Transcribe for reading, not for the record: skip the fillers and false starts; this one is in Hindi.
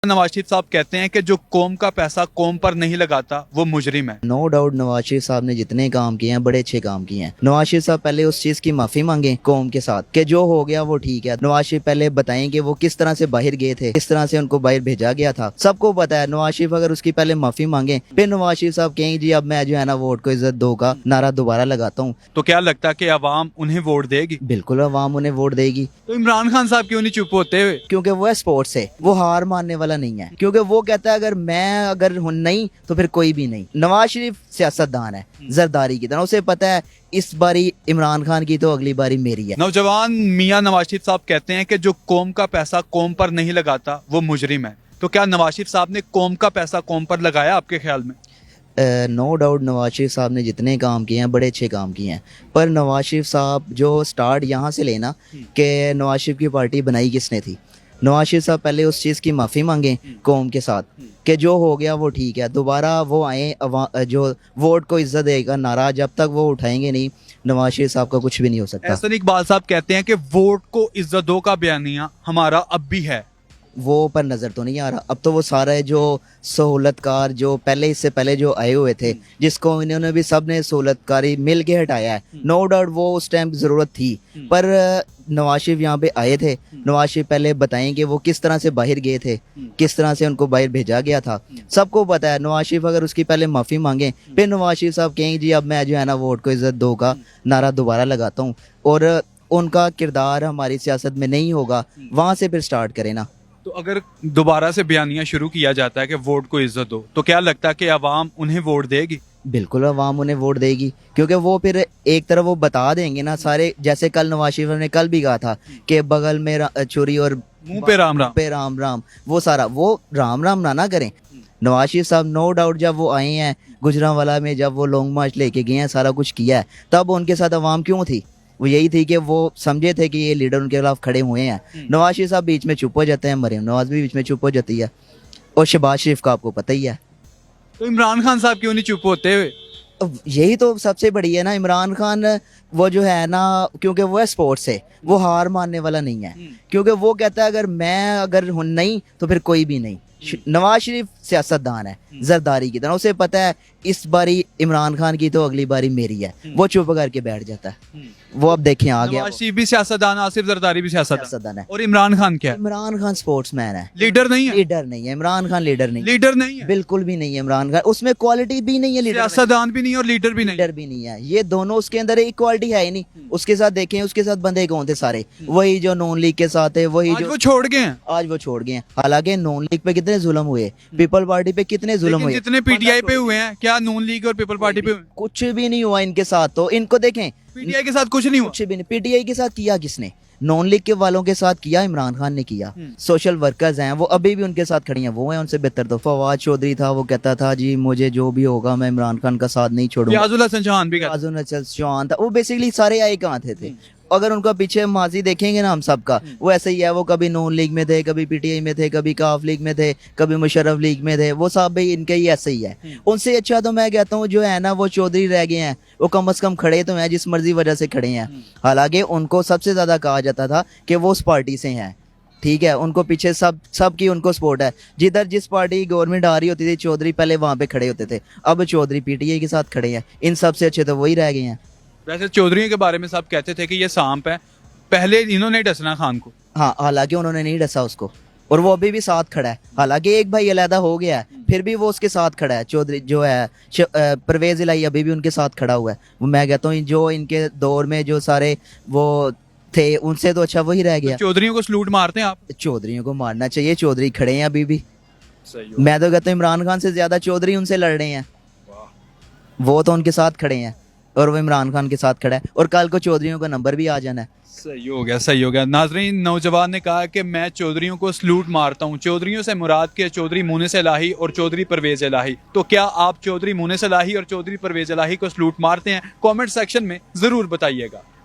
नवाज शरीफ साहब कहते हैं कि जो कौम का पैसा कौम पर नहीं लगाता वो मुजरिम है। नो डाउट नवाज शरीफ साहब ने जितने काम किए हैं बड़े अच्छे काम किए हैं। नवाज शरीफ साहब पहले उस चीज की माफी मांगे कौम के साथ कि जो हो गया वो ठीक है। नवाज शरीफ पहले बताएं कि वो किस तरह से बाहर गए थे, किस तरह से उनको बाहर भेजा गया था, सबको पता है। नवाज शरीफ अगर उसकी पहले माफी मांगे फिर नवाज शरीफ साहब कहेंगे जी अब मैं जो है ना वोट को इज्जत दो का नारा दोबारा लगाता हूँ, तो क्या लगता है कि अवाम उन्हें वोट देगी? बिल्कुल अवाम उन्हें वोट देगी। तो इमरान खान साहब क्यों नहीं चुप होते हुए? क्योंकि वो है स्पोर्ट्स है, वो हार मानने वाला नहीं है। क्योंकि वो कहता है अगर नहीं तो फिर कोई भी नहीं। नवाज शरीफ सियासतदान है जरदारी की तरह, उसे पता है इस बारी इमरान खान की तो अगली बारी मेरी है। नौजवान मियां नवाज शरीफ साहब कहते हैं कि जो कौम का पैसा कौम पर नहीं लगाता वो मुजरिम है। तो क्या नवाज शरीफ साहब ने कौम का पैसा कौम पर लगाया आपके ख्याल में? नो डाउट नवाज शरीफ साहब ने जितने काम किए हैं बड़े अच्छे काम किए हैं। पर नवाज शरीफ साहब जो स्टार्ट यहाँ से लेना कि नवाज शरीफ की पार्टी बनाई किसने थी। नवाज शरीफ साहब पहले उस चीज़ की माफ़ी मांगे कौम के साथ कि जो हो गया वो ठीक है। दोबारा वो आए जो वोट को इज्जत देगा नारा जब तक वो उठाएंगे नहीं, नवाज शरीफ साहब का कुछ भी नहीं हो सकता। एहसन इकबाल साहब कहते हैं कि वोट को इज्जत दो का बयानिया हमारा अब भी है। वो पर नज़र तो नहीं आ रहा। अब तो वो सारे जो सहूलतकार जो पहले इससे पहले जो आए हुए थे जिसको इन्होंने भी सब ने सहूलतकारी मिल के हटाया है। नो डाउट वो उस टाइम ज़रूरत थी, पर नवाज शरीफ यहाँ पे आए थे। नवाज शरीफ पहले बताएंगे वो किस तरह से बाहर गए थे, किस तरह से उनको बाहर भेजा गया था, सबको पता है। नवाज शरीफ अगर उसकी पहले माफ़ी मांगे फिर नवाज शरीफ साहब कहेंगे जी अब मैं जो है ना वोट को इज्जत दो का नारा दोबारा लगाता हूँ, और उनका किरदार हमारी सियासत में नहीं होगा, वहाँ से फिर स्टार्ट करें ना। तो अगर दोबारा से बयानिया शुरू किया जाता है कि वोट को इज्जत दो, तो क्या लगता है कि अवाम उन्हें वोट देगी? बिल्कुल अवाम उन्हें वोट देगी, क्योंकि वो फिर एक तरफ वो बता देंगे ना सारे, जैसे कल नवाज शरीफ ने कल भी कहा था कि बगल में छुरी और मुंह पे राम राम। पे राम राम, वो सारा वो राम राम ना करें। नवाज शरीफ साहब नो डाउट जब वो आए हैं गुजरांवाला में, जब वो लॉन्ग मार्च लेके गए हैं, सारा कुछ किया है, तब उनके साथ अवाम क्यों थी? वो यही थी कि वो समझे थे कि ये लीडर उनके खिलाफ खड़े हुए हैं। नवाज शरीफ साहब बीच में चुप हो जाते हैं, मरीम नवाज भी बीच में चुप हो जाती है, और शहबाज शरीफ का आपको पता ही है। तो इमरान खान साहब क्यों नहीं चुप होते हुए? अब यही तो सबसे बड़ी है ना, इमरान खान वो जो है ना, क्योंकि वो है स्पोर्ट्स है, वो हार मानने वाला नहीं है। क्योंकि वो कहता है अगर नहीं तो फिर कोई भी नहीं। नवाज शरीफ सियासतदान है जरदारी की तरह, उसे पता है इस बारी इमरान खान की तो अगली बारी मेरी है। वो चुप करके बैठ जाता है। वो अब देखें आ गया। नवाज शरीफ भी सियासतदान, आसिफ जरदारी भी सियासतदान सियासतदान है। और इमरान खान क्या है? इमरान खान स्पोर्ट्समैन है, लीडर नहीं है। लीडर नहीं है इमरान खान, लीडर नहीं, लीडर नहीं है, बिल्कुल भी नहीं है इमरान खान। उसमें क्वालिटी भी नहीं है, लीडर सियासतदान भी नहीं और लीडर भी नहीं। लीडर भी नहीं है। ये दोनों उसके अंदर एक क्वालिटी है ही नहीं। उसके साथ देखें, उसके साथ बंदे कौन थे? सारे वही जो नॉन लीग के साथ है, वही आज जो वो छोड़ गए हैं। आज वो छोड़ गए हैं। हालांकि नॉन लीग पे कितने जुल्म हुए, पीपल पार्टी पे कितने जुल्म लेकिन हुए, जितने पीटीआई पे हुए हैं, क्या नून लीग और पीपल पार्टी पे हुए? कुछ भी नहीं हुआ इनके साथ। तो इनको देखें, पीटीआई के साथ कुछ नहीं हुआ। कुछ भी नहीं। पीटीआई के साथ किया किसने? नॉन लीग के वालों के साथ किया, इमरान खान ने किया। सोशल वर्कर्स हैं वो अभी भी उनके साथ खड़ी हैं, वो हैं उनसे बेहतर। तो फवाद चौधरी था, वो कहता था जी मुझे जो भी होगा मैं इमरान खान का साथ नहीं छोड़ूंगा। फयाजुल हसन चौहान भी कहता। फयाजुल हसन चौहान था। वो बेसिकली सारे आए कहाँ थे? अगर उनका पीछे माजी देखेंगे ना हम सबका, वो ऐसे ही है। वो कभी नॉन लीग में थे, कभी पीटीआई में थे, कभी काफ लीग में थे, कभी मुशर्रफ लीग में थे। वो सब भाई इनके ही ऐसे ही है। उनसे अच्छा तो मैं कहता हूँ जो है ना वो चौधरी रह गए हैं, वो कम से कम खड़े तो हैं, जिस मर्जी वजह से खड़े हैं। हालांकि उनको सबसे ज्यादा कहा जाता था कि वो उस पार्टी से हैं, ठीक है, उनको पीछे सब की उनको सपोर्ट है। जिधर जिस पार्टी की गवर्नमेंट आ रही होती थी चौधरी पहले वहां पे खड़े होते थे। अब चौधरी पीटीआई के साथ खड़े हैं। इन सबसे अच्छे तो वही रह गए हैं। वैसे चौधरी के बारे में सब कहते थे कि ये सांप है, पहले इन्होंने डसना खान को। हाँ, हालांकि उन्होंने नहीं डसा उसको, और वो अभी भी साथ खड़ा है। हालांकि एक भाई अलहदा हो गया है, फिर भी वो उसके साथ खड़ा है। चौधरी जो है परवेज इलाही अभी भी उनके साथ खड़ा हुआ है। वो मैं कहता हूँ जो इनके दौर में जो सारे वो थे उनसे तो अच्छा वही रह गया। तो चौधरियों को सलूट मारते हैं आप? चौधरियों को मारना चाहिए, चौधरी खड़े हैं अभी भी। सही मैं तो कहता हूँ इमरान खान से ज्यादा चौधरी उनसे लड़ रहे हैं। वो तो उनके साथ खड़े हैं और वो इमरान खान के साथ खड़ा है, और कल को चौधरियों का नंबर भी आ जाना है। सही हो गया, सही हो गया। नाजरीन, नौजवान ने कहा कि मैं चौधरियों को सलूट मारता हूं। चौधरियों से मुराद के चौधरी मुनीस इलाही और चौधरी परवेज इलाही। तो क्या आप चौधरी मुनीस इलाही और चौधरी परवेज इलाही को सलूट मारते हैं? कमेंट सेक्शन में जरूर बताइएगा।